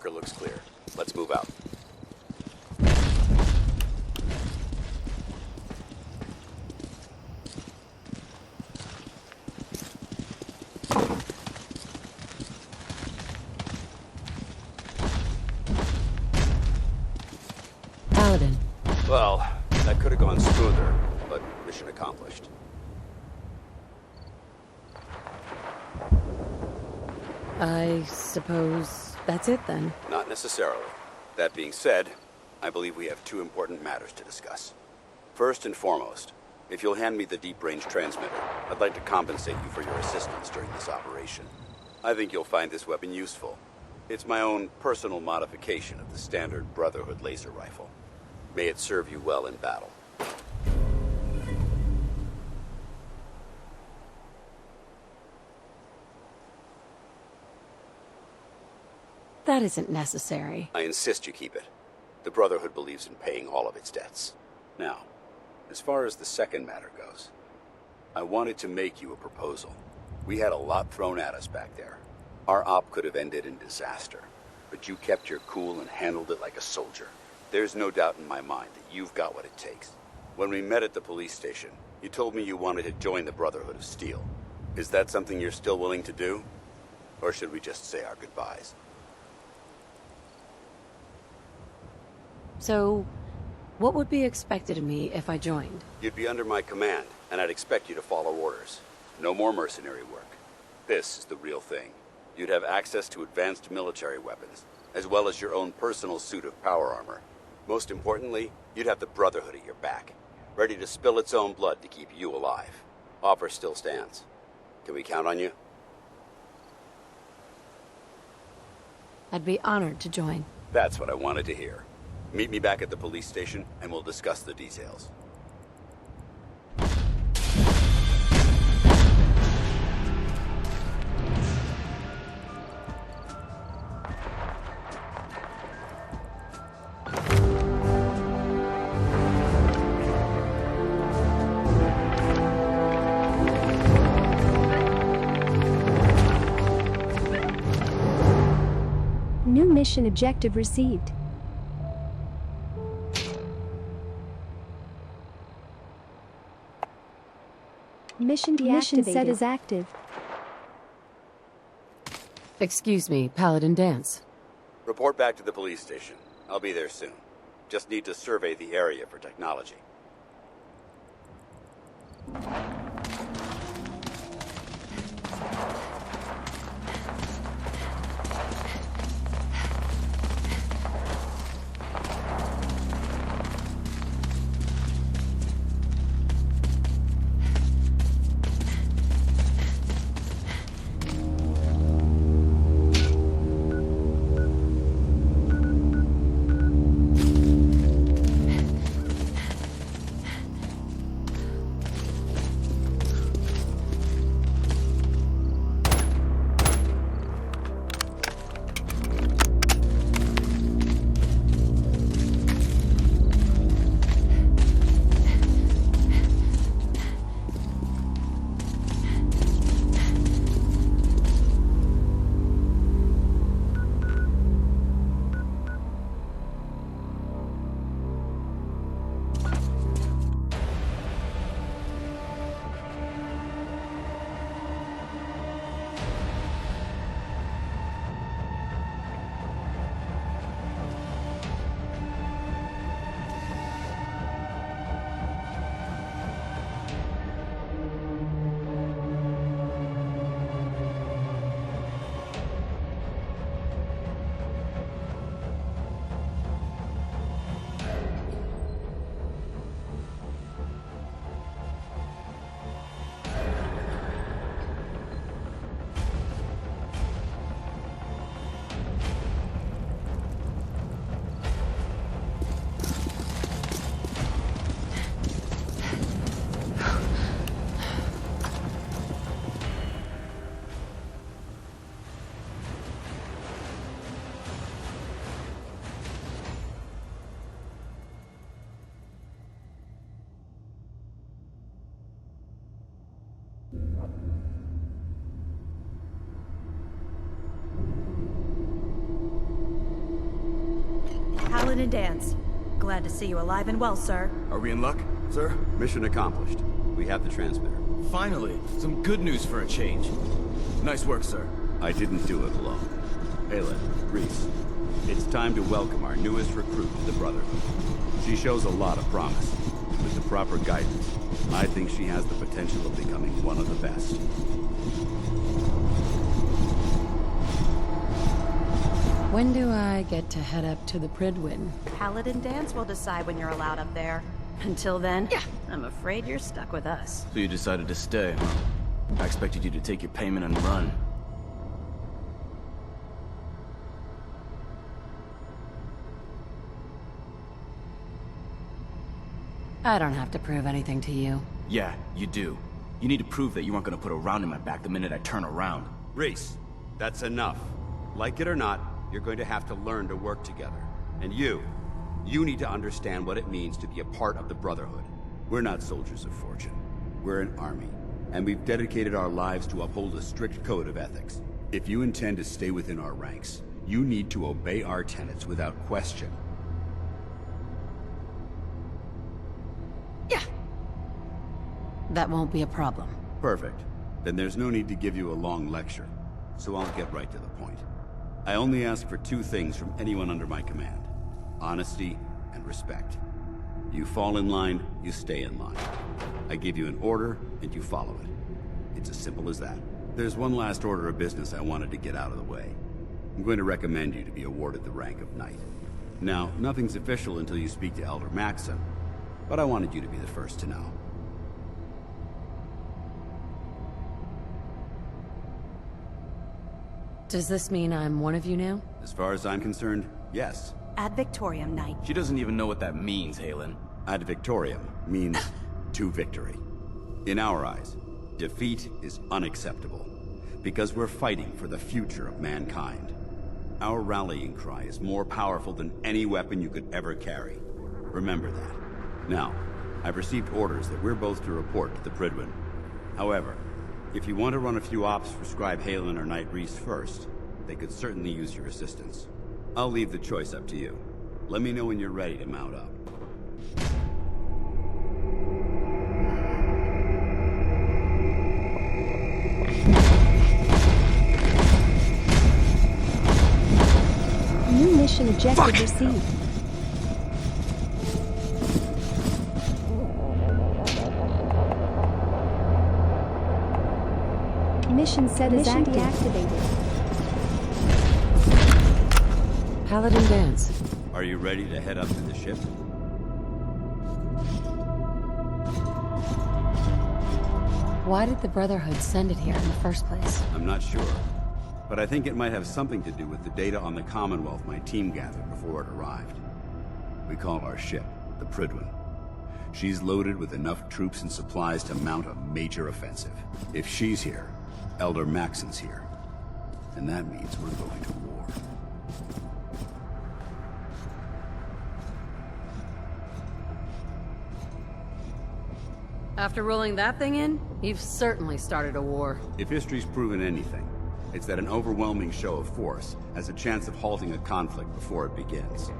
bunker looks clear. Let's move out. Paladin. Well, that could have gone smoother, but mission accomplished. I suppose that's it then. Not necessarily. That being said, I believe we have two important matters to discuss. First and foremost, if you'll hand me the deep-range transmitter, I'd like to compensate you for your assistance during this operation. I think you'll find this weapon useful. It's my own personal modification of the standard Brotherhood laser rifle. May it serve you well in battle. That isn't necessary. I insist you keep it. The Brotherhood believes in paying all of its debts. Now, as far as the second matter goes, I wanted to make you a proposal. We had a lot thrown at us back there. Our op could have ended in disaster, but you kept your cool and handled it like a soldier. There's no doubt in my mind that you've got what it takes. When we met at the police station, you told me you wanted to join the Brotherhood of Steel. Is that something you're still willing to do? Or should we just say our goodbyes? So, what would be expected of me if I joined? You'd be under my command, and I'd expect you to follow orders. No more mercenary work. This is the real thing. You'd have access to advanced military weapons, as well as your own personal suit of power armor. Most importantly, you'd have the Brotherhood at your back, ready to spill its own blood to keep you alive. Offer still stands. Can we count on you? I'd be honored to join. That's what I wanted to hear. Meet me back at the police station, and we'll discuss the details. New mission objective received. Mission set as active. Excuse me, Paladin Dance. Report back to the police station. I'll be there soon. Just need to survey the area for technology. Paladin Dance. Glad to see you alive and well, sir. Are we in luck, sir? Mission accomplished. We have the transmitter. Finally, some good news for a change. Nice work, sir. I didn't do it alone. Halen, Reese, it's time to welcome our newest recruit to the Brotherhood. She shows a lot of promise. With the proper guidance, I think she has the potential of becoming one of the best. When do I get to head up to the Pridwin? Paladin Dance will decide when you're allowed up there. Until then, I'm afraid you're stuck with us. So you decided to stay, huh? I expected you to take your payment and run. I don't have to prove anything to you. Yeah, you do. You need to prove that you aren't gonna put a round in my back the minute I turn around. Reese, that's enough. Like it or not, you're going to have to learn to work together. And you need to understand what it means to be a part of the Brotherhood. We're not soldiers of fortune. We're an army, and we've dedicated our lives to uphold a strict code of ethics. If you intend to stay within our ranks, you need to obey our tenets without question. That won't be a problem. Perfect. Then there's no need to give you a long lecture, so I'll get right to the point. I only ask for two things from anyone under my command: honesty and respect. You fall in line, you stay in line. I give you an order, and you follow it. It's as simple as that. There's one last order of business I wanted to get out of the way. I'm going to recommend you to be awarded the rank of Knight. Now, nothing's official until you speak to Elder Maxon, but I wanted you to be the first to know. Does this mean I'm one of you now? As far as I'm concerned, yes. Ad Victoriam, Knight. She doesn't even know what that means, Halen. Ad Victoriam means to victory. In our eyes, defeat is unacceptable, because we're fighting for the future of mankind. Our rallying cry is more powerful than any weapon you could ever carry. Remember that. Now, I've received orders that we're both to report to the Pridwin. However, if you want to run a few ops for Scribe Halen or Knight Reese first, they could certainly use your assistance. I'll leave the choice up to you. Let me know when you're ready to mount up. New mission objective received. Mission set is deactivated. Paladin Dance. Are you ready to head up to the ship? Why did the Brotherhood send it here in the first place? I'm not sure, but I think it might have something to do with the data on the Commonwealth my team gathered before it arrived. We call our ship the Pridwin. She's loaded with enough troops and supplies to mount a major offensive. If she's here, Elder Maxon's here. And that means we're going to war. After rolling that thing in, you've certainly started a war. If history's proven anything, it's that an overwhelming show of force has a chance of halting a conflict before it begins.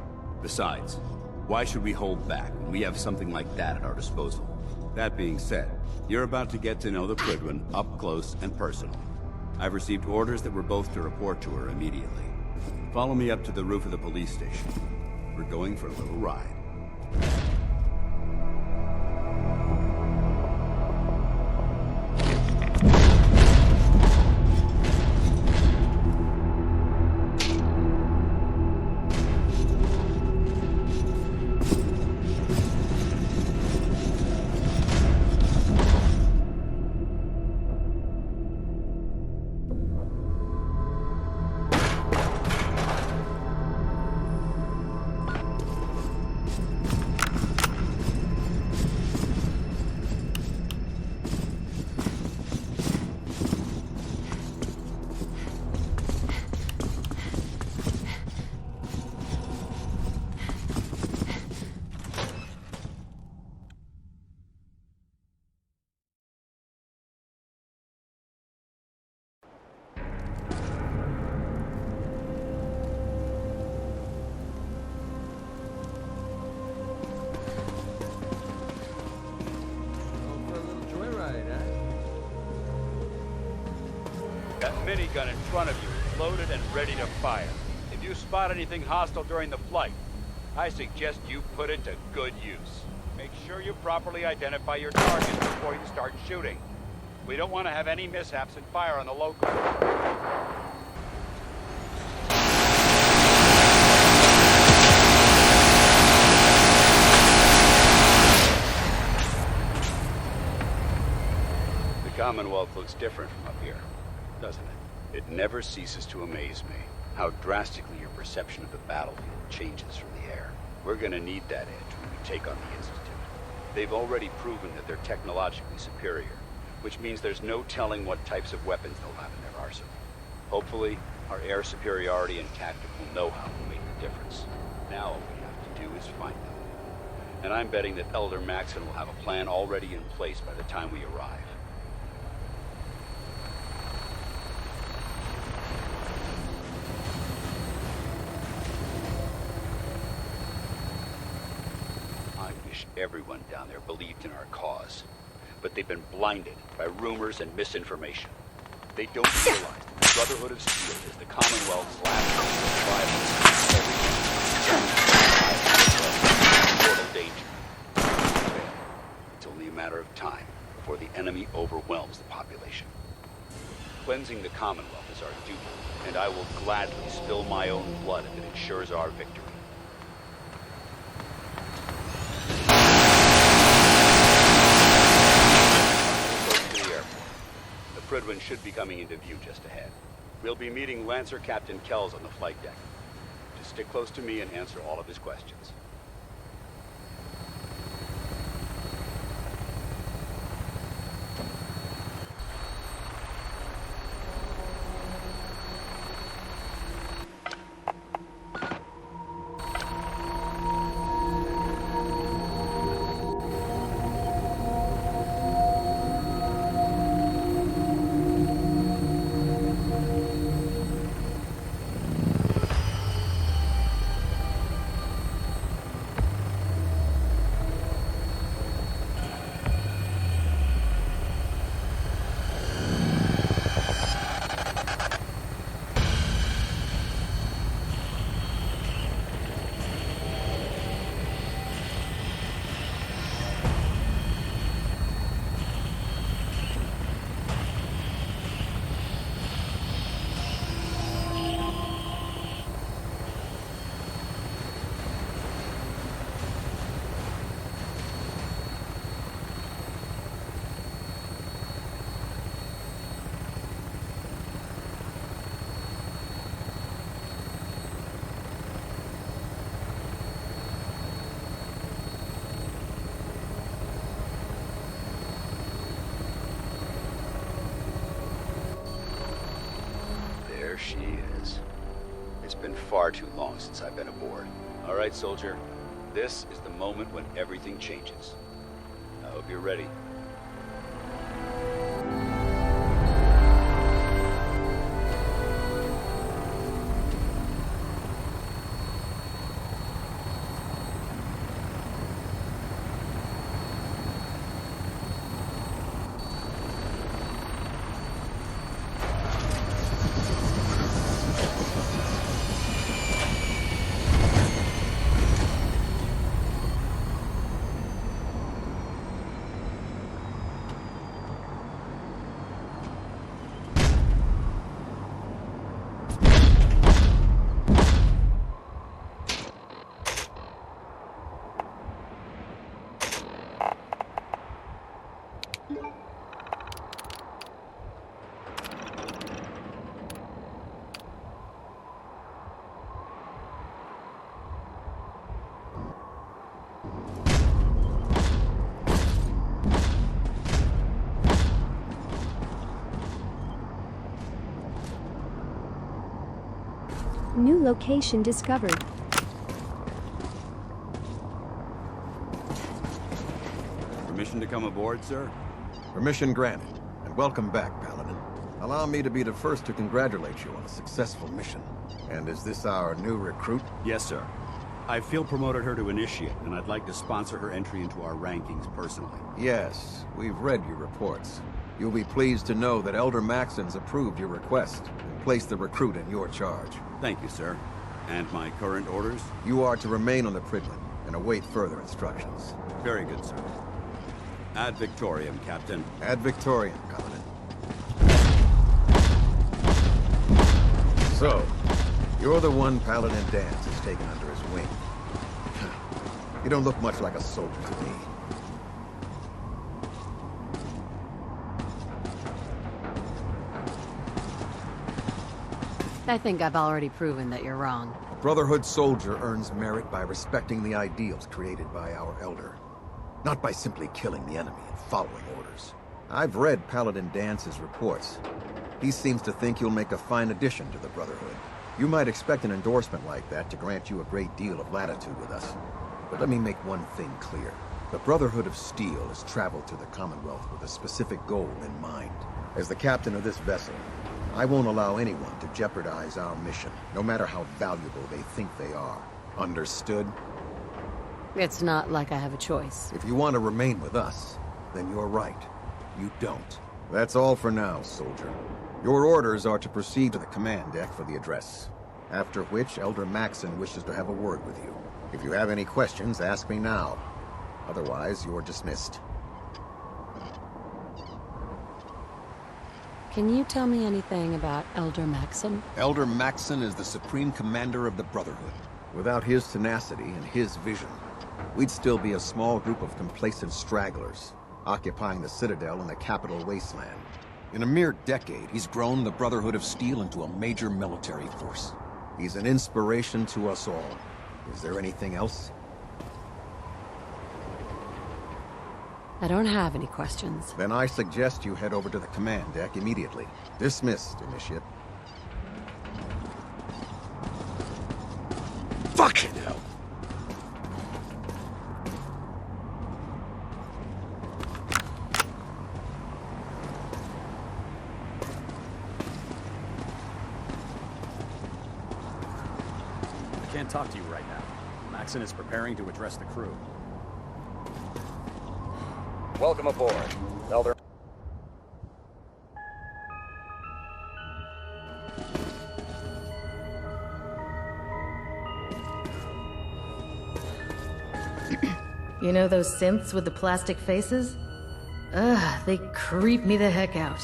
Besides, why should we hold back when we have something like that at our disposal? That being said, you're about to get to know the Pridwin up close and personal. I've received orders that we're both to report to her immediately. Follow me up to the roof of the police station. We're going for a little ride. That minigun in front of you is loaded and ready to fire. If you spot anything hostile during the flight, I suggest you put it to good use. Make sure you properly identify your target before you start shooting. We don't want to have any mishaps and fire on the local. The Commonwealth looks different from up here, doesn't it? It never ceases to amaze me how drastically your perception of the battlefield changes from the air. We're gonna need that edge when we take on the Institute. They've already proven that they're technologically superior, which means there's no telling what types of weapons they'll have in their arsenal. Hopefully, our air superiority and tactical know-how will make the difference. Now all we have to do is find them. And I'm betting that Elder Maxon will have a plan already in place by the time we arrive. Everyone down there believed in our cause, but they've been blinded by rumors and misinformation. They don't realize that the Brotherhood of Steel is the Commonwealth's last hope of survival. Mortal danger. It's only a matter of time before the enemy overwhelms the population. Cleansing the Commonwealth is our duty, and I will gladly spill my own blood if it ensures our victory. Fridwin should be coming into view just ahead. We'll be meeting Lancer Captain Kells on the flight deck. Just stick close to me and answer all of his questions. There she is. It's been far too long since I've been aboard. All right, soldier. This is the moment when everything changes. I hope you're ready. New location discovered. Permission to come aboard, sir? Permission granted, and welcome back, Paladin. Allow me to be the first to congratulate you on a successful mission. And is this our new recruit? Yes, sir. I field promoted her to initiate, and I'd like to sponsor her entry into our rankings personally. Yes, we've read your reports. You'll be pleased to know that Elder Maxon's approved your request and placed the recruit in your charge. Thank you, sir. And my current orders? You are to remain on the Pridlin and await further instructions. Very good, sir. Ad Victoriam, Captain. Ad Victoriam, Paladin. So, you're the one Paladin Dance has taken under his wing. You don't look much like a soldier to me. I think I've already proven that you're wrong. A Brotherhood soldier earns merit by respecting the ideals created by our Elder, not by simply killing the enemy and following orders. I've read Paladin Dance's reports. He seems to think you'll make a fine addition to the Brotherhood. You might expect an endorsement like that to grant you a great deal of latitude with us. But let me make one thing clear. The Brotherhood of Steel has traveled to the Commonwealth with a specific goal in mind. As the captain of this vessel, I won't allow anyone to jeopardize our mission, no matter how valuable they think they are. Understood? It's not like I have a choice. If you want to remain with us, then you're right. You don't. That's all for now, soldier. Your orders are to proceed to the command deck for the address. After which, Elder Maxon wishes to have a word with you. If you have any questions, ask me now. Otherwise, you're dismissed. Can you tell me anything about Elder Maxon? Elder Maxon is the supreme commander of the Brotherhood. Without his tenacity and his vision, we'd still be a small group of complacent stragglers, occupying the Citadel in the capital wasteland. In a mere decade, he's grown the Brotherhood of Steel into a major military force. He's an inspiration to us all. Is there anything else? I don't have any questions. Then I suggest you head over to the command deck immediately. Dismissed, Initiate. Fucking hell! I can't talk to you right now. Maxon is preparing to address the crew. Welcome aboard, Elder. You know those synths with the plastic faces? Ugh, they creep me the heck out.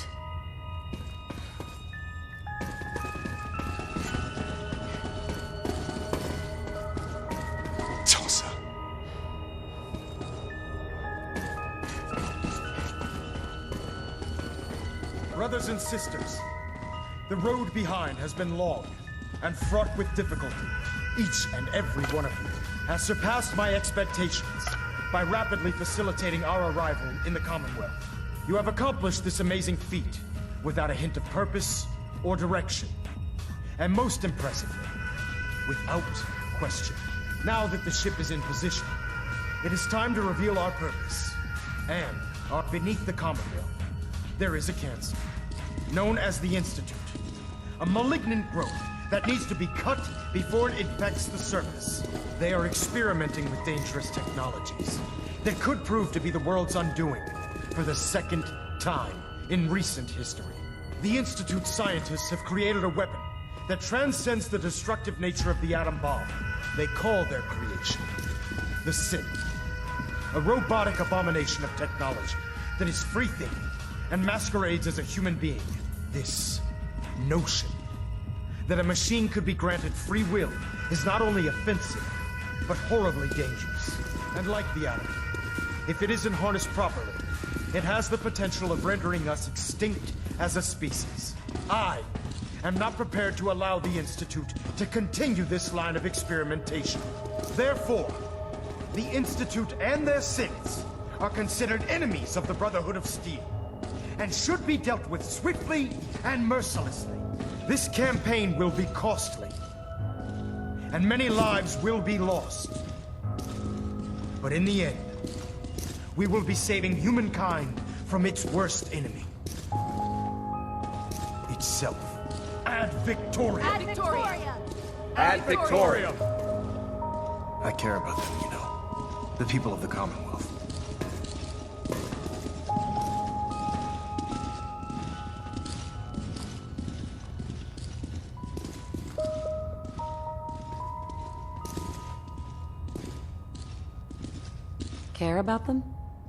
Brothers and sisters, the road behind has been long and fraught with difficulty. Each and every one of you has surpassed my expectations by rapidly facilitating our arrival in the Commonwealth. You have accomplished this amazing feat without a hint of purpose or direction. And most impressively, without question. Now that the ship is in position, it is time to reveal our purpose. And beneath the Commonwealth, there is a cancer, known as the Institute. A malignant growth that needs to be cut before it infects the surface. They are experimenting with dangerous technologies that could prove to be the world's undoing for the second time in recent history. The Institute scientists have created a weapon that transcends the destructive nature of the atom bomb. They call their creation the Synth. A robotic abomination of technology that is free-thinking and masquerades as a human being. This notion that a machine could be granted free will is not only offensive, but horribly dangerous. And like the atom, if it isn't harnessed properly, it has the potential of rendering us extinct as a species. I am not prepared to allow the Institute to continue this line of experimentation. Therefore, the Institute and their synths are considered enemies of the Brotherhood of Steel, and should be dealt with swiftly and mercilessly. This campaign will be costly, and many lives will be lost. But in the end, we will be saving humankind from its worst enemy. Itself. Ad Victoriam! Ad Victoriam! Ad Victoriam! I care about them, you know. The people of the Commonwealth. care about them?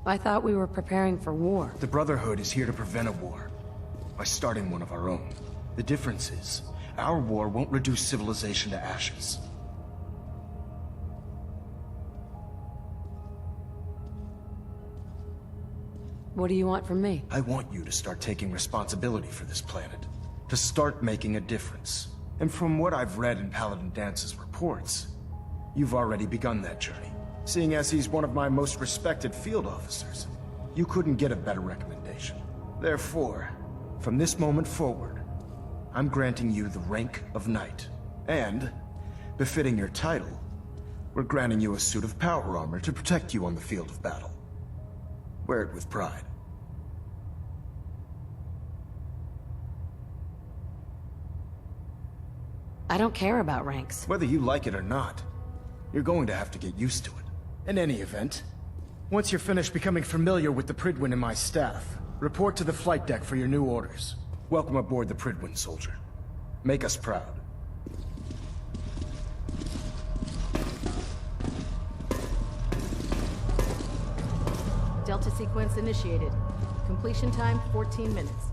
I thought we were preparing for war. The Brotherhood is here to prevent a war, by starting one of our own. The difference is, our war won't reduce civilization to ashes. What do you want from me? I want you to start taking responsibility for this planet. To start making a difference. And from what I've read in Paladin Dance's reports, you've already begun that journey. Seeing as he's one of my most respected field officers, you couldn't get a better recommendation. Therefore, from this moment forward, I'm granting you the rank of Knight. And, befitting your title, we're granting you a suit of power armor to protect you on the field of battle. Wear it with pride. I don't care about ranks. Whether you like it or not, you're going to have to get used to it. In any event, once you're finished becoming familiar with the Pridwin and my staff, report to the flight deck for your new orders. Welcome aboard the Pridwin, soldier. Make us proud. Delta sequence initiated. Completion time 14 minutes.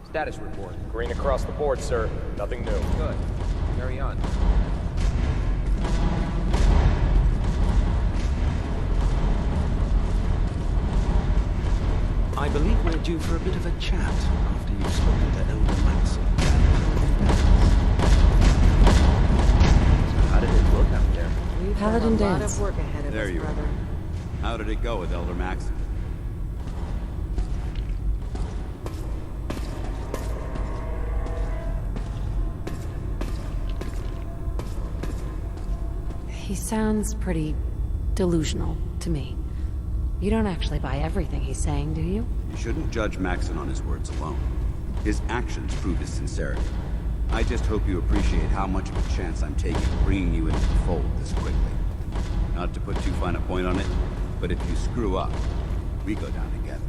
Status report. Green across the board, sir. Nothing new. Good. Carry on. I believe we're due for a bit of a chat after you've spoken to Elder Maxon. So how did it look out there? We've Paladin got a lot Dance. of work ahead of There us, you brother. are. How did it go with Elder Maxon? He sounds pretty delusional to me. You don't actually buy everything he's saying, do you? You shouldn't judge Maxon on his words alone. His actions prove his sincerity. I just hope you appreciate how much of a chance I'm taking bringing you into the fold this quickly. Not to put too fine a point on it, but if you screw up, we go down together.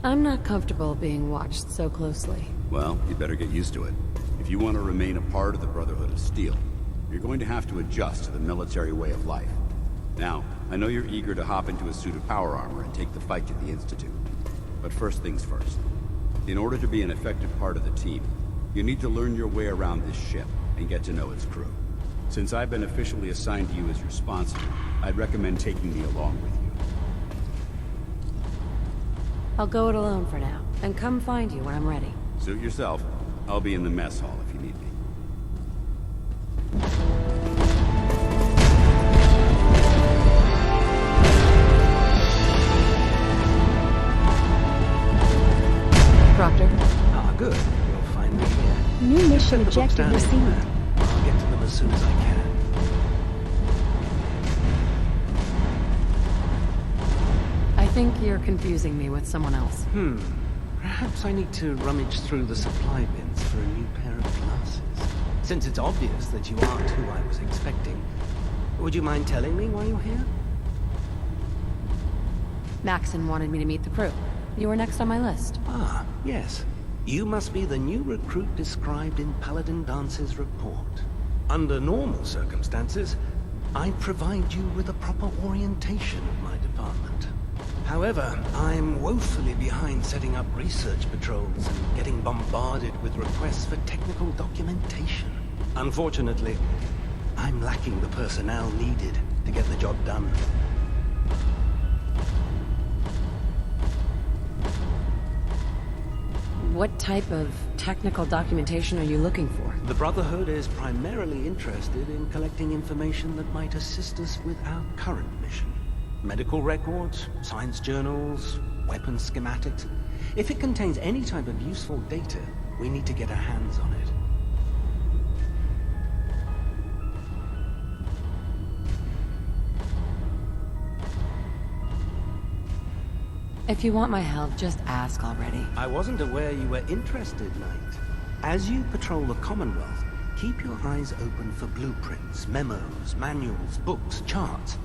I'm not comfortable being watched so closely. Well, you better get used to it. If you want to remain a part of the Brotherhood of Steel, you're going to have to adjust to the military way of life. Now, I know you're eager to hop into a suit of power armor and take the fight to the Institute. But first things first. In order to be an effective part of the team, you need to learn your way around this ship and get to know its crew. Since I've been officially assigned to you as your sponsor, I'd recommend taking me along with you. I'll go it alone for now, and come find you when I'm ready. Suit yourself. I'll be in the mess hall if you need me. Proctor? Ah, good. You'll find me here. New mission Send the books objective down received. anywhere. I'll get to them as soon as I can. I think you're confusing me with someone else. Perhaps I need to rummage through the supply bins for a new pair of glasses. Since it's obvious that you aren't who I was expecting, would you mind telling me why you're here? Maxon wanted me to meet the crew. You were next on my list. Ah, yes. You must be the new recruit described in Paladin Dance's report. Under normal circumstances, I'd provide you with a proper orientation of my department. However, I'm woefully behind setting up research patrols and getting bombarded with requests for technical documentation. Unfortunately, I'm lacking the personnel needed to get the job done. What type of technical documentation are you looking for? The Brotherhood is primarily interested in collecting information that might assist us with our current mission. Medical records, science journals, weapons schematics. If it contains any type of useful data, we need to get our hands on it. If you want my help, just ask already. I wasn't aware you were interested, Knight. As you patrol the Commonwealth, Keep your eyes open for blueprints, memos, manuals, books, charts.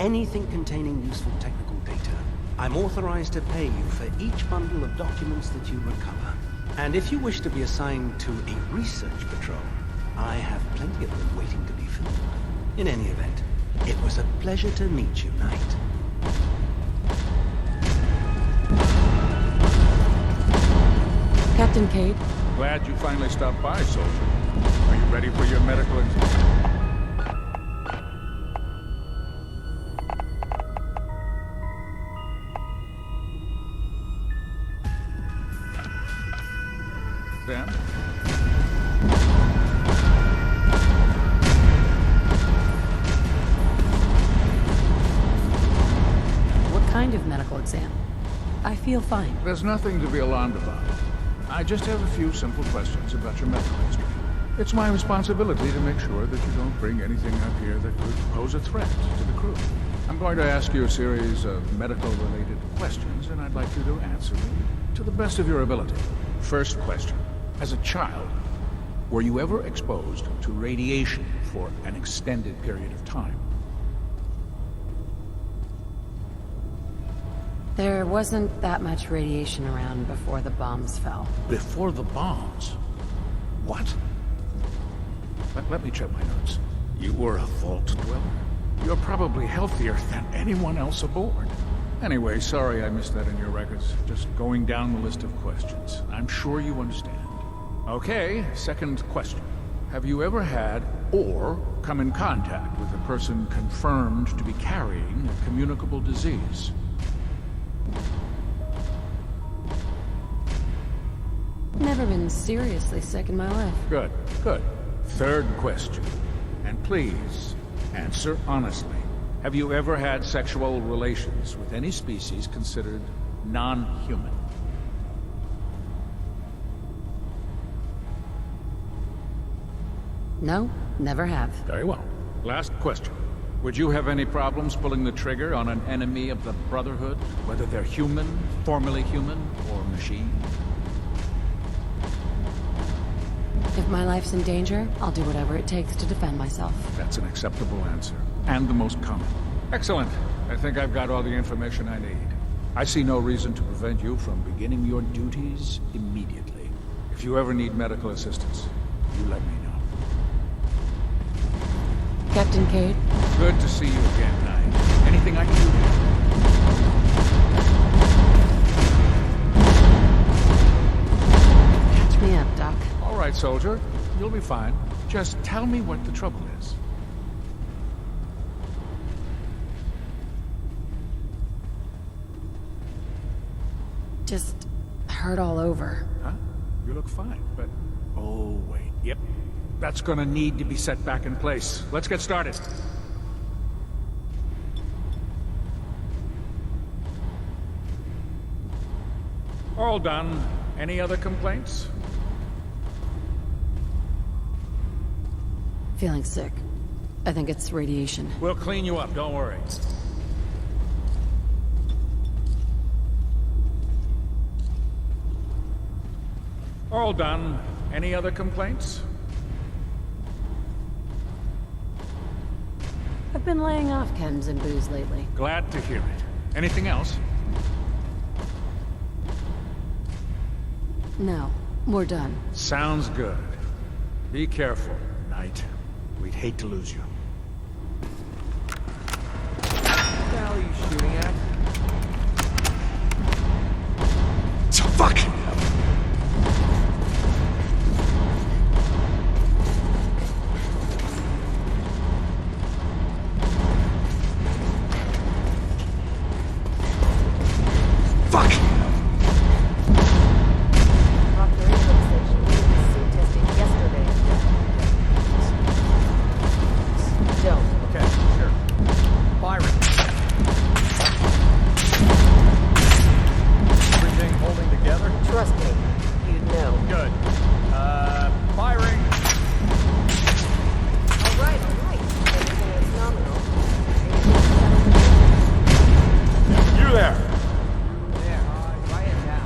Anything containing useful technical data. I'm authorized to pay you for each bundle of documents that you recover. And if you wish to be assigned to a research patrol, I have plenty of them waiting to be filled. In any event, it was a pleasure to meet you, Knight. Captain Cade? Glad you finally stopped by, soldier. Are you ready for your medical exam? What kind of medical exam? I feel fine. There's nothing to be alarmed about. I just have a few simple questions about your medical history. It's my responsibility to make sure that you don't bring anything up here that could pose a threat to the crew. I'm going to ask you a series of medical-related questions, and I'd like you to answer them to the best of your ability. First question. As a child, were you ever exposed to radiation for an extended period of time? There wasn't that much radiation around before the bombs fell. Before the bombs? What? Let me check my notes. You were a vault dweller? You're probably healthier than anyone else aboard. Anyway, sorry I missed that in your records. Just going down the list of questions. I'm sure you understand. Okay, second question. Have you ever had or come in contact with a person confirmed to be carrying a communicable disease? Never been seriously sick in my life. Good, good. Third question. And please, answer honestly. Have you ever had sexual relations with any species considered non-human? No, never have. Very well. Last question. Would you have any problems pulling the trigger on an enemy of the Brotherhood, whether they're human, formerly human, or machine? If my life's in danger, I'll do whatever it takes to defend myself. That's an acceptable answer, and the most common. Excellent. I think I've got all the information I need. I see no reason to prevent you from beginning your duties immediately. If you ever need medical assistance, you let me know. Captain Cade? Good to see you again, Knight. Anything I can do here? Catch me up, Doc. All right, soldier. You'll be fine. Just tell me what the trouble is. Just hurt all over. Huh? You look fine, but... Oh, wait. Yep. That's gonna need to be set back in place. Let's get started. All done. Any other complaints? Feeling sick. I think it's radiation. We'll clean you up, don't worry. All done. Any other complaints? I've been laying off chems and booze lately. Glad to hear it. Anything else? No, we're done. Sounds good. Be careful, Knight. We'd hate to lose you. What the hell are you shooting at? Fuck!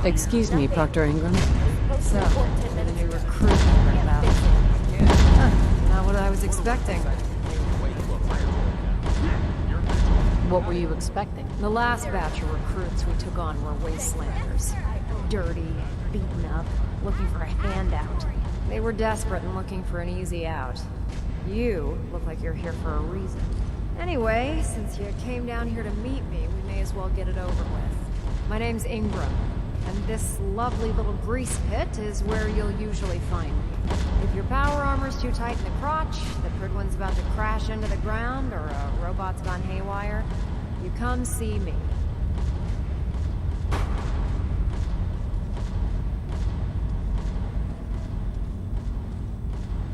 Excuse me, Proctor Ingram. So, the new recruit I heard about. what I was expecting. What were you expecting? The last batch of recruits we took on were wastelanders. Dirty, beaten up, looking for a handout. They were desperate and looking for an easy out. You look like you're here for a reason. Anyway, since you came down here to meet me, we may as well get it over with. My name's Ingram, and this lovely little grease pit is where you'll usually find me. If your power armor's too tight in the crotch, the Pridwin's about to crash into the ground, or a robot's gone haywire, you come see me.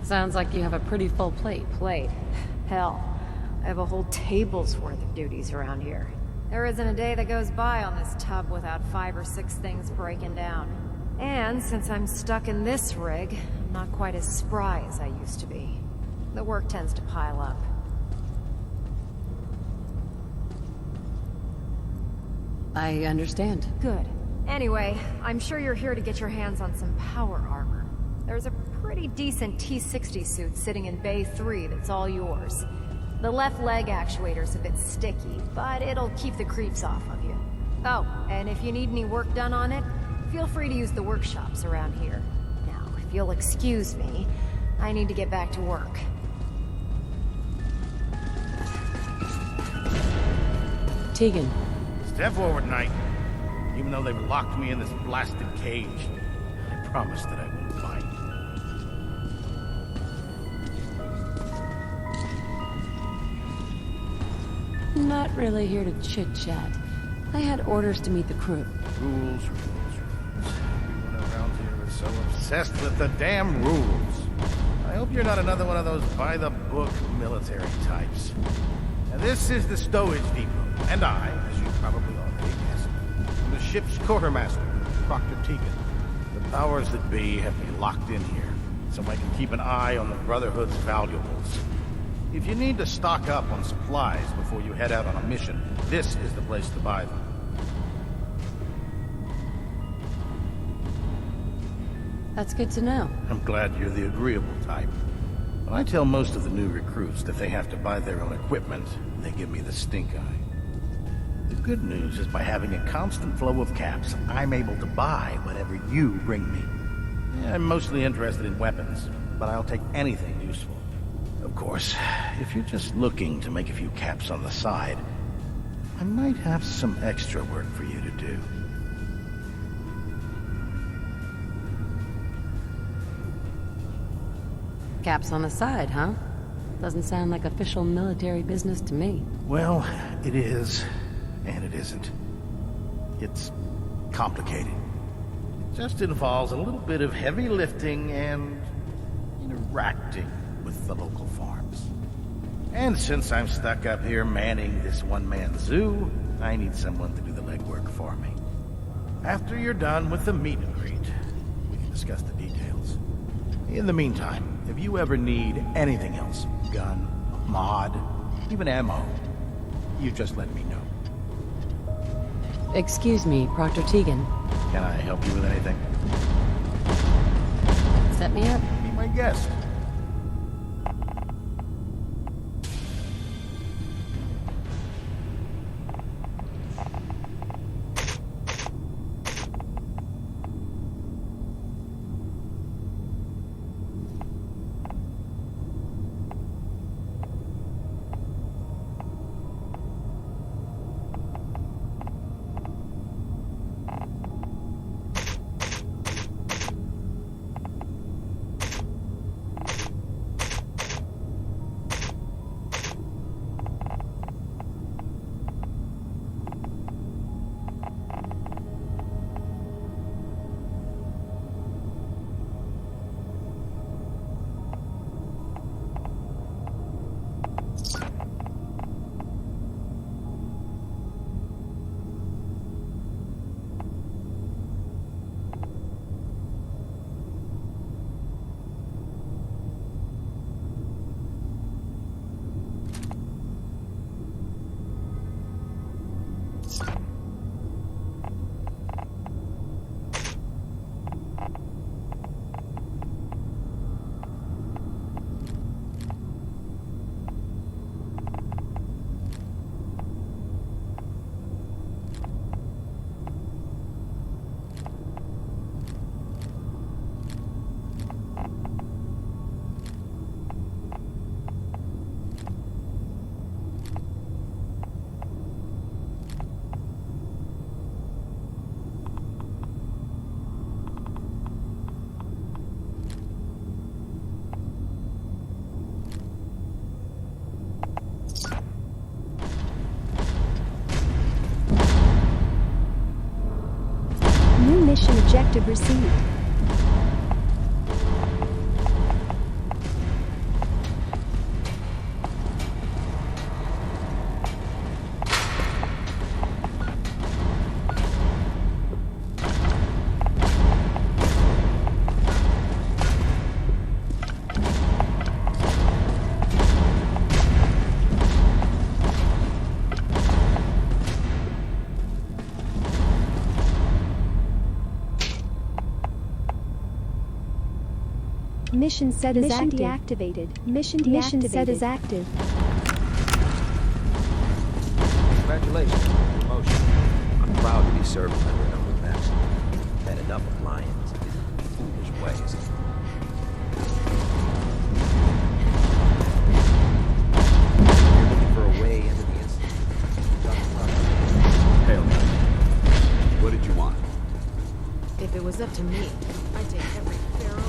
Sounds like you have a pretty full plate. Hell, I have a whole table's worth of duties around here. There isn't a day that goes by on this tub without 5 or 6 things breaking down. And since I'm stuck in this rig, I'm not quite as spry as I used to be. The work tends to pile up. I understand. Good. Anyway, I'm sure you're here to get your hands on some power armor. There's a pretty decent T-60 suit sitting in Bay 3 that's all yours. The left leg actuator's a bit sticky, but it'll keep the creeps off of you. Oh, and if you need any work done on it, feel free to use the workshops around here. Now, if you'll excuse me, I need to get back to work. Tegan. Step forward, Knight. Even though they've locked me in this blasted cage, I promise that I won't bite. Not really here to chit-chat. I had orders to meet the crew. Rules. Everyone around here is so obsessed with the damn rules. I hope you're not another one of those by-the-book military types. Now, this is the stowage depot, and I, as you probably already guessed, am the ship's quartermaster, Proctor Tegan. The powers that be have me locked in here, so I can keep an eye on the Brotherhood's valuables. If you need to stock up on supplies before you head out on a mission, this is the place to buy them. That's good to know. I'm glad you're the agreeable type. When I tell most of the new recruits that they have to buy their own equipment, they give me the stink eye. The good news is by having a constant flow of caps, I'm able to buy whatever you bring me. I'm mostly interested in weapons, but I'll take anything useful. Of course, if you're just looking to make a few caps on the side, I might have some extra work for you to do. Caps on the side, huh? Doesn't sound like official military business to me. Well, it is, and it isn't. It's complicated. It just involves a little bit of heavy lifting and interacting with the local farms. And since I'm stuck up here manning this one-man zoo, I need someone to do the legwork for me. After you're done with the meet and greet, we can discuss the details. In the meantime, if you ever need anything else, gun, mod, even ammo, you just let me know. Excuse me, Proctor Tegan. Can I help you with anything? Set me up. Be my guest. proceed. Mission set is deactivated. Mission set is active. Congratulations on the promotion. I'm proud to be serving under an Uncle Maxon. Had enough of lions and his foolish ways. You're looking for a way into the Institute. Hail Mary. What did you want? If it was up to me, I'd take every pharaoh.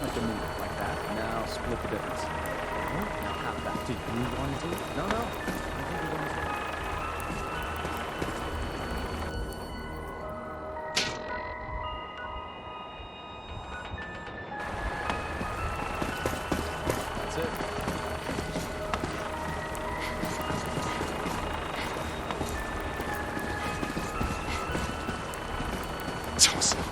Like to move like that. Now split the difference. Now half that. Did you want to? No, no. I think you're going to. That's it. It's awesome.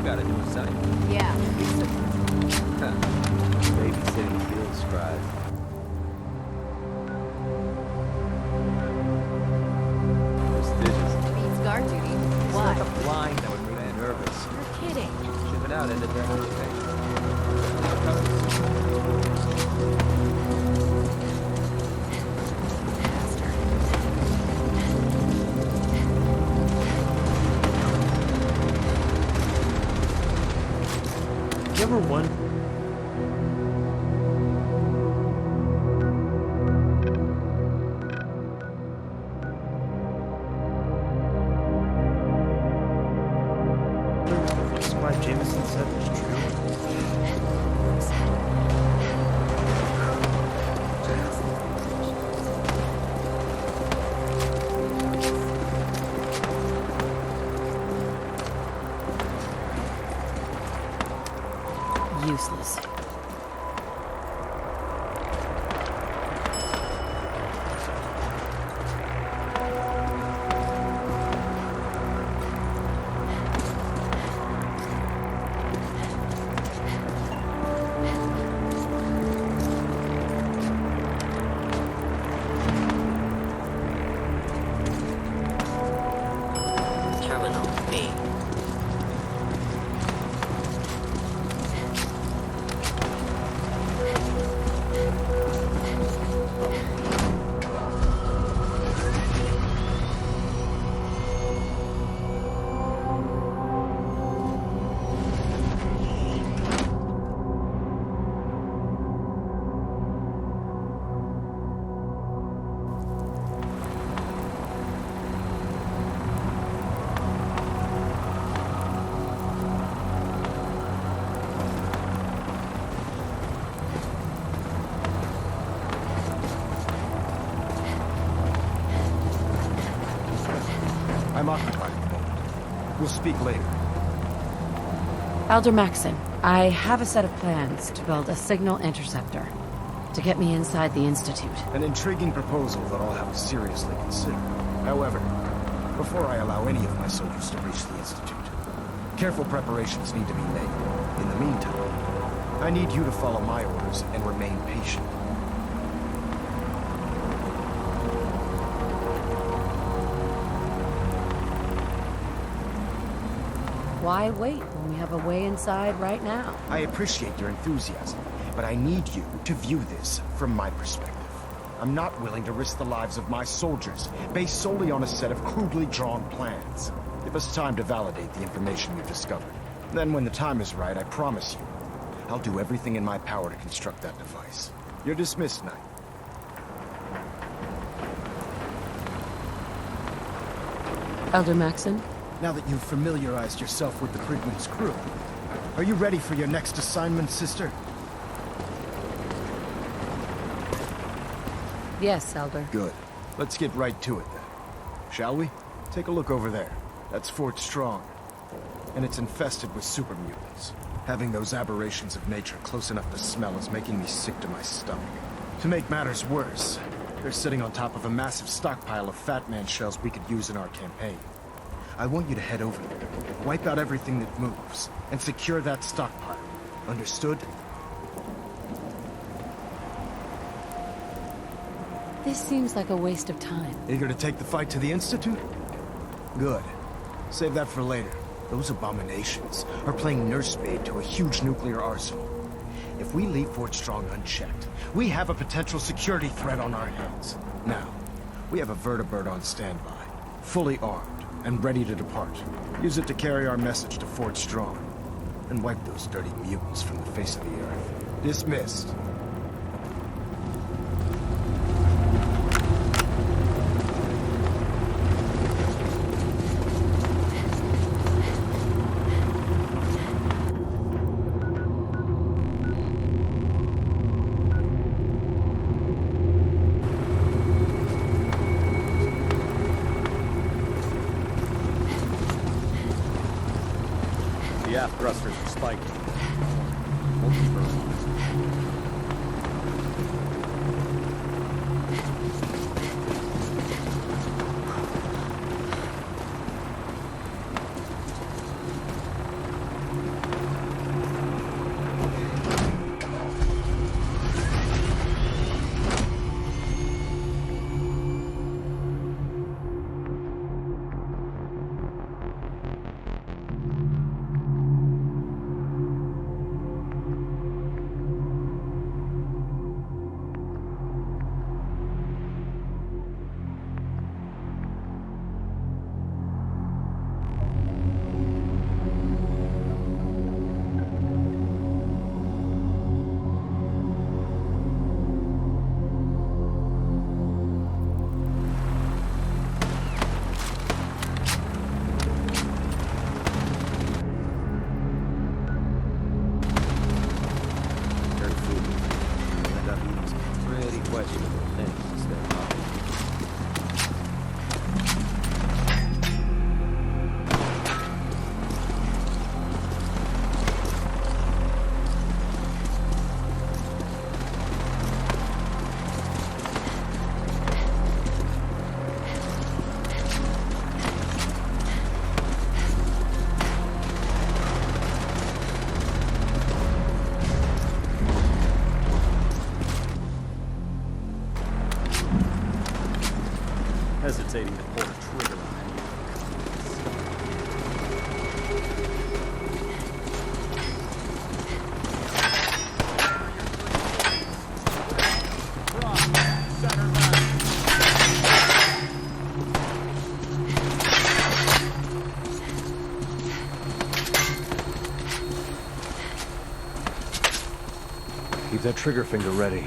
Got a new assignment. Yeah. Babysitting field scribe. Prestigious. Means guard duty. It's Why? like a blind that would make me nervous. You're kidding. Ship it out into their You ever wonder? What Squad Jameson said was true. Useless. Terminal B. I'm occupied at the moment. We'll speak later. Elder Maxon, I have a set of plans to build a signal interceptor to get me inside the Institute. An intriguing proposal that I'll have to seriously consider. However, before I allow any of my soldiers to reach the Institute, careful preparations need to be made. In the meantime, I need you to follow my orders and remain patient. Why wait when we have a way inside right now? I appreciate your enthusiasm, but I need you to view this from my perspective. I'm not willing to risk the lives of my soldiers based solely on a set of crudely drawn plans. Give us time to validate the information we've discovered. Then when the time is right, I promise you, I'll do everything in my power to construct that device. You're dismissed, Knight. Elder Maxon? Now that you've familiarized yourself with the Brigman's crew, are you ready for your next assignment, sister? Yes, Elder. Good. Let's get right to it then. Shall we? Take a look over there. That's Fort Strong. And it's infested with super mutants. Having those aberrations of nature close enough to smell is making me sick to my stomach. To make matters worse, they're sitting on top of a massive stockpile of Fat Man shells we could use in our campaign. I want you to head over there, wipe out everything that moves, and secure that stockpile. Understood? This seems like a waste of time. Eager to take the fight to the Institute? Good. Save that for later. Those abominations are playing nursemaid to a huge nuclear arsenal. If we leave Fort Strong unchecked, we have a potential security threat on our hands. Now, we have a vertibird on standby, fully armed, and ready to depart. Use it to carry our message to Fort Strong, and wipe those dirty mutants from the face of the earth. Dismissed. The aft thrusters are spiked. Hesitating to pull the trigger on it. Keep that trigger finger ready.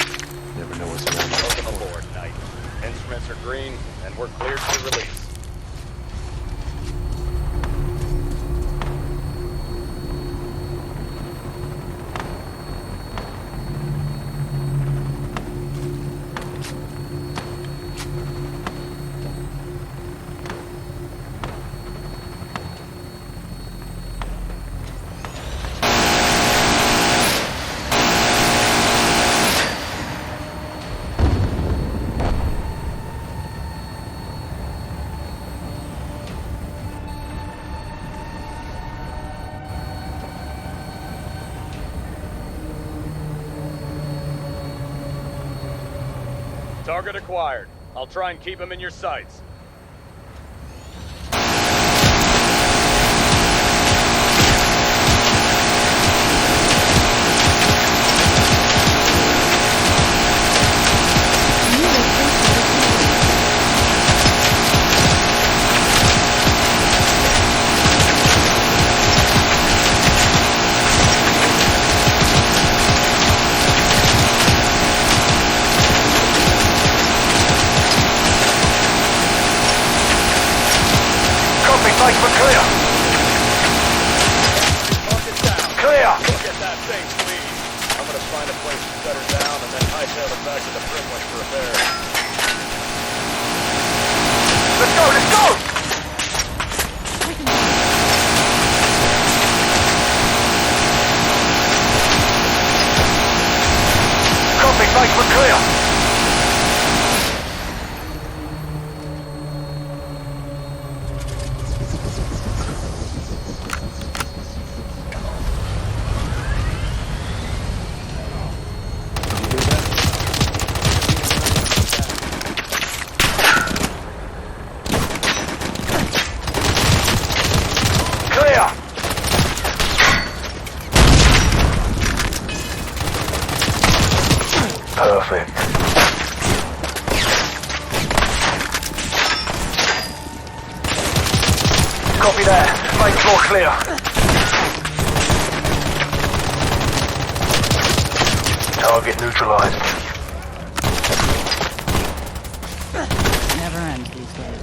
Never know what's around. Welcome aboard, Knight. Instruments are green, and we're cleared for release. Target acquired. I'll try and keep him in your sights. Lights were clear. Clear. Get that thing, please. I'm gonna find a place to set her down and then hightail it back to the Primwich for repair. Let's go, let's go! Copy, lights were clear. Perfect. Copy that. Main floor clear. Target neutralized. Never ends these days.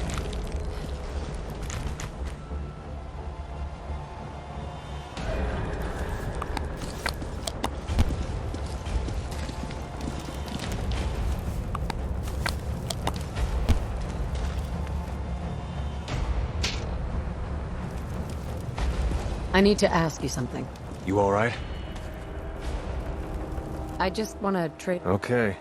I need to ask you something. You alright? I just want to trade... Okay.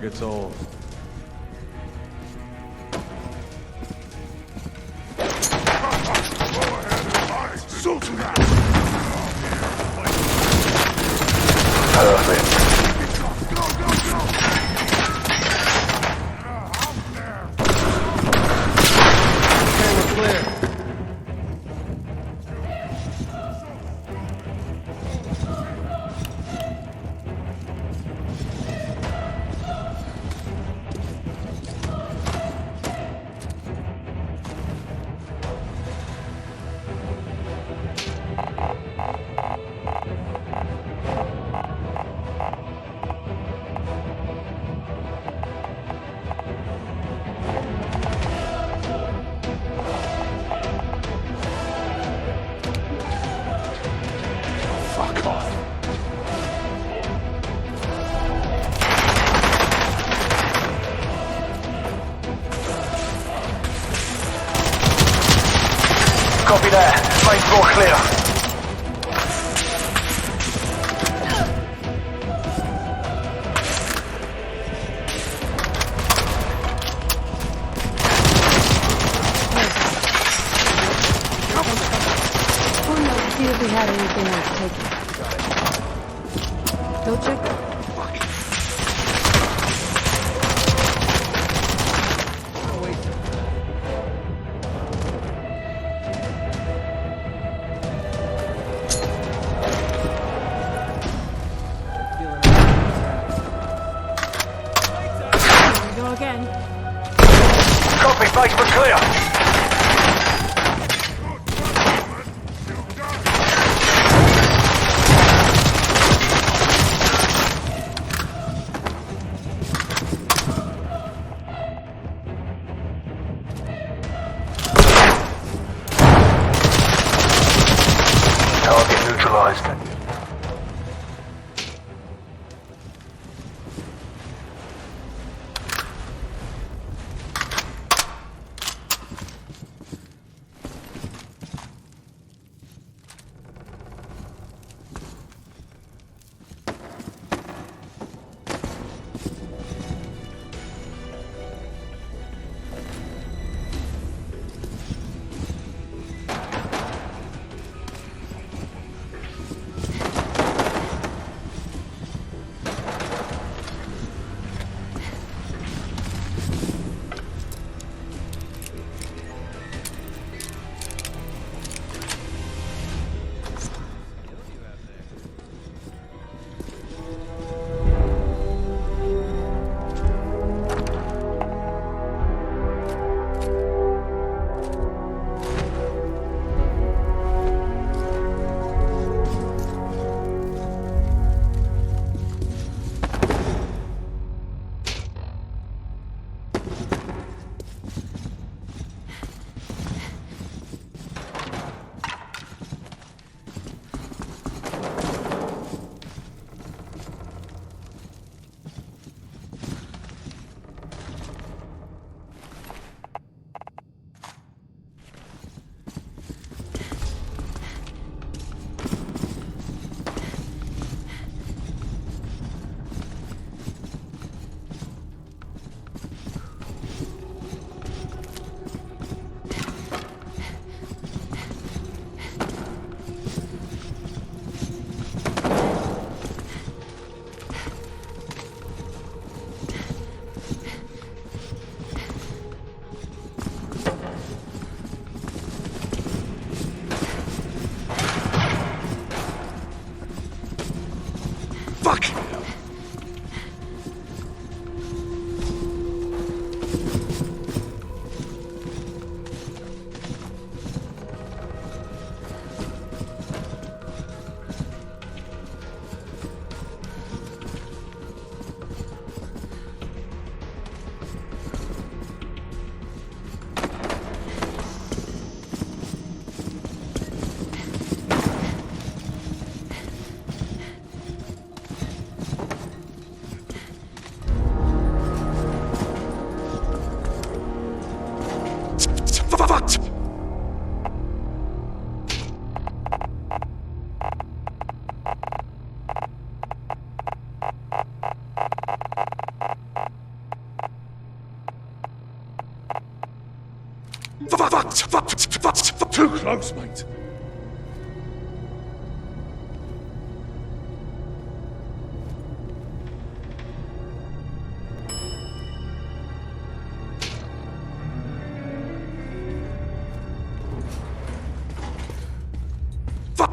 gets old. Copy that. Main floor clear. See if we had anything worth taking. Go check. Go again. Copy, basement clear. Target neutralized. Too close, mate.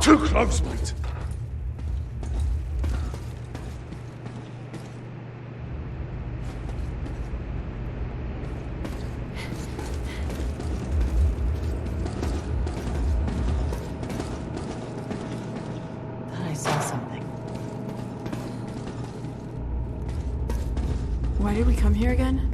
Too close, mate. I saw something. Why did we come here again?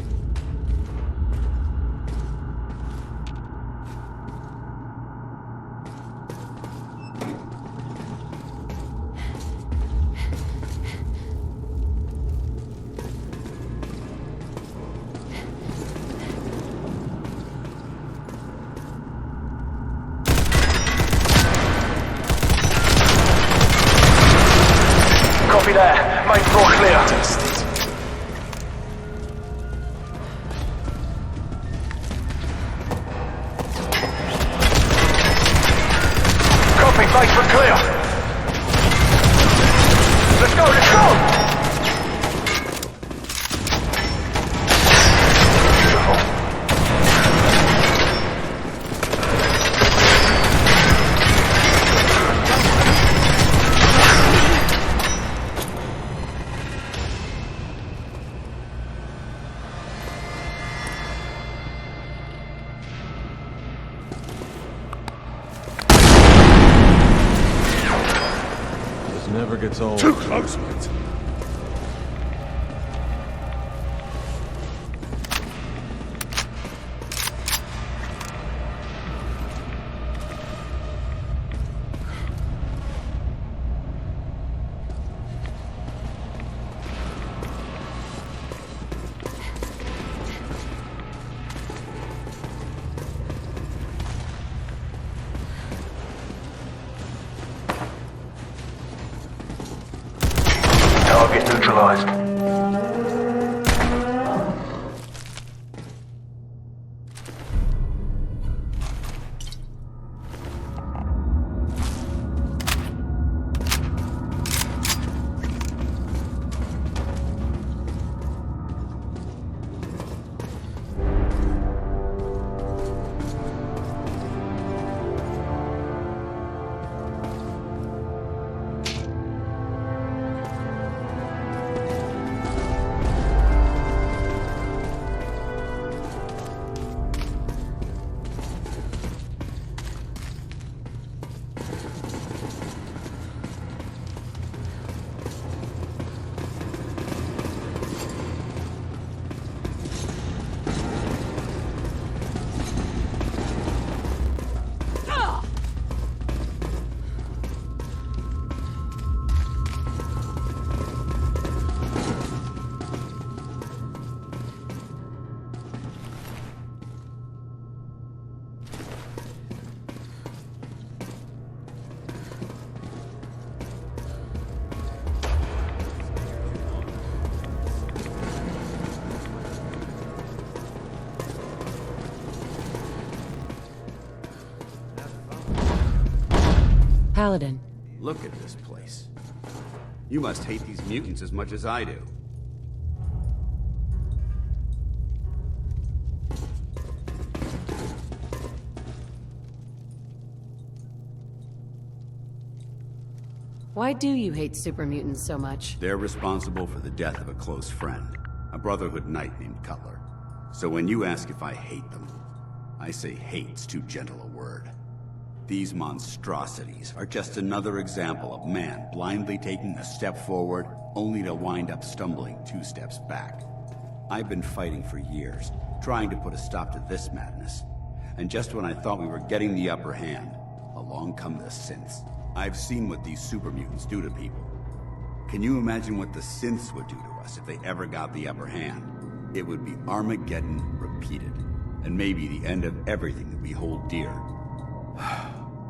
Copy that. Main floor clear. Copy, basement clear. Let's go, let's go! Never gets old. Too close, mate. Target neutralized. Paladin. Look at this place. You must hate these mutants as much as I do. Why do you hate super mutants so much? They're responsible for the death of a close friend, a Brotherhood knight named Cutler. So when you ask if I hate them, I say hate's too gentle a word. These monstrosities are just another example of man blindly taking a step forward, only to wind up stumbling 2 steps back. I've been fighting for years, trying to put a stop to this madness. And just when I thought we were getting the upper hand, along come the synths. I've seen what these super mutants do to people. Can you imagine what the synths would do to us if they ever got the upper hand? It would be Armageddon repeated, and maybe the end of everything that we hold dear.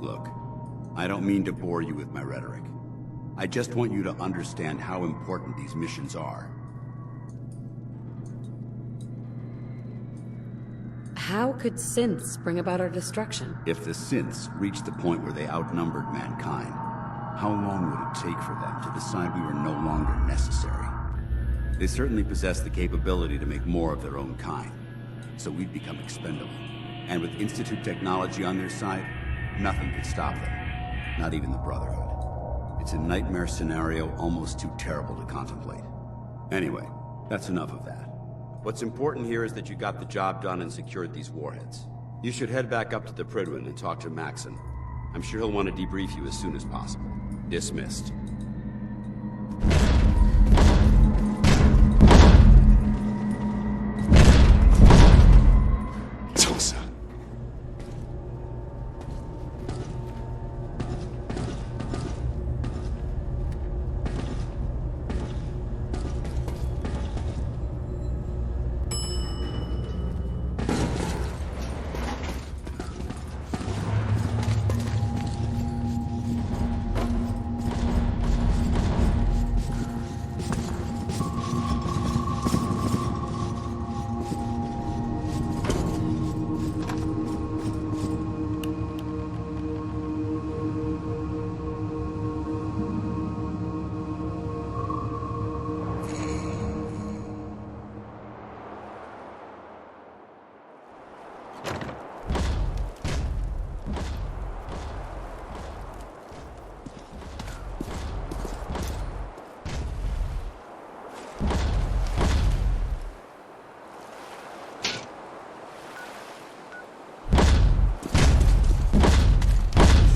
Look, I don't mean to bore you with my rhetoric. I just want you to understand how important these missions are. How could synths bring about our destruction? If the synths reached the point where they outnumbered mankind, how long would it take for them to decide we were no longer necessary? They certainly possess the capability to make more of their own kind, so we'd become expendable. And with Institute technology on their side, nothing could stop them. Not even the Brotherhood. It's a nightmare scenario almost too terrible to contemplate. Anyway, that's enough of that. What's important here is that you got the job done and secured these warheads. You should head back up to the Prydwen and talk to Maxon. I'm sure he'll want to debrief you as soon as possible. Dismissed. Tulsa.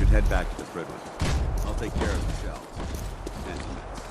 Head back to the Prydwen. I'll take care of the shells. And the mess.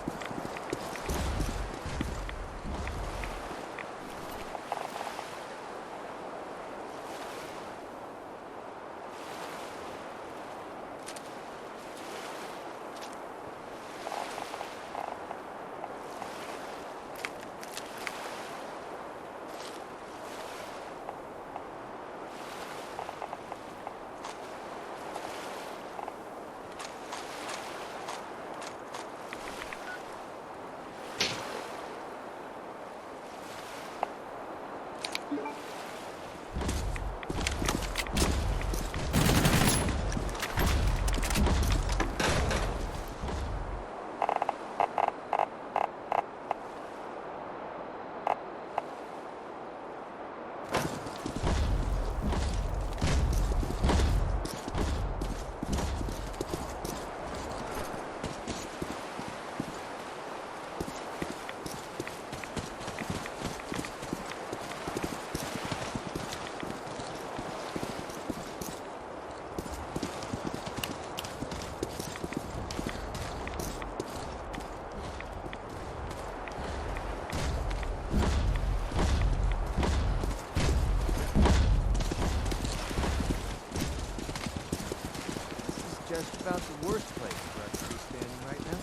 Just about the worst place for us to be standing right now.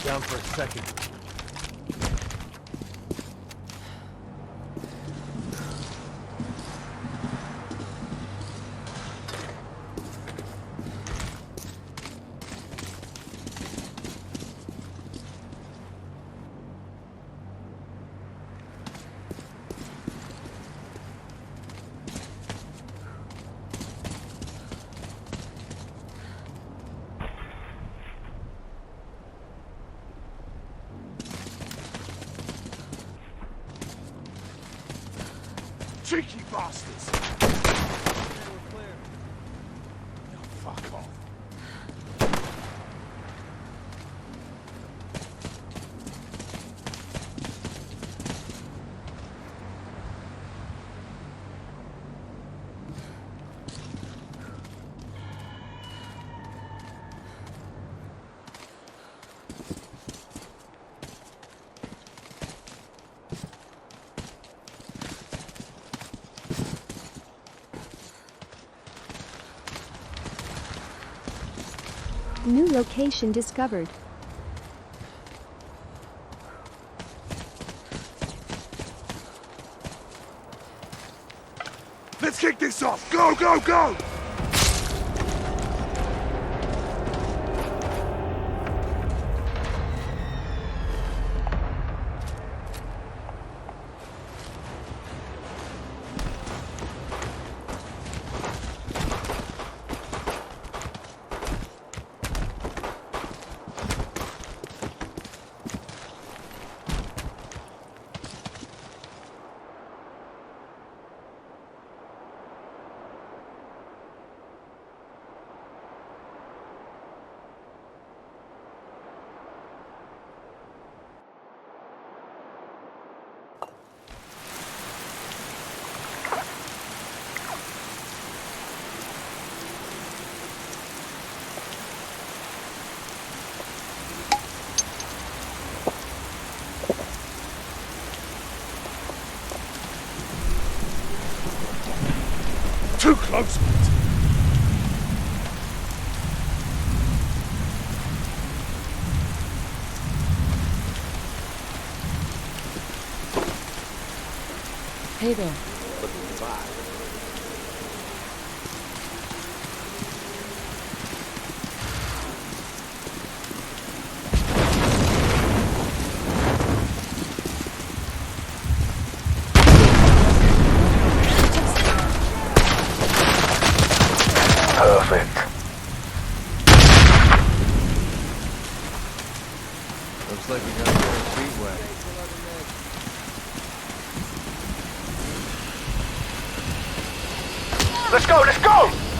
Down for a second. Cheeky bastards! No, fuck off. New location discovered. Let's kick this off! Go, go, go! Too close, mate. Hey there. Perfect. Looks like we gotta get our feet wet. Let's go, let's go!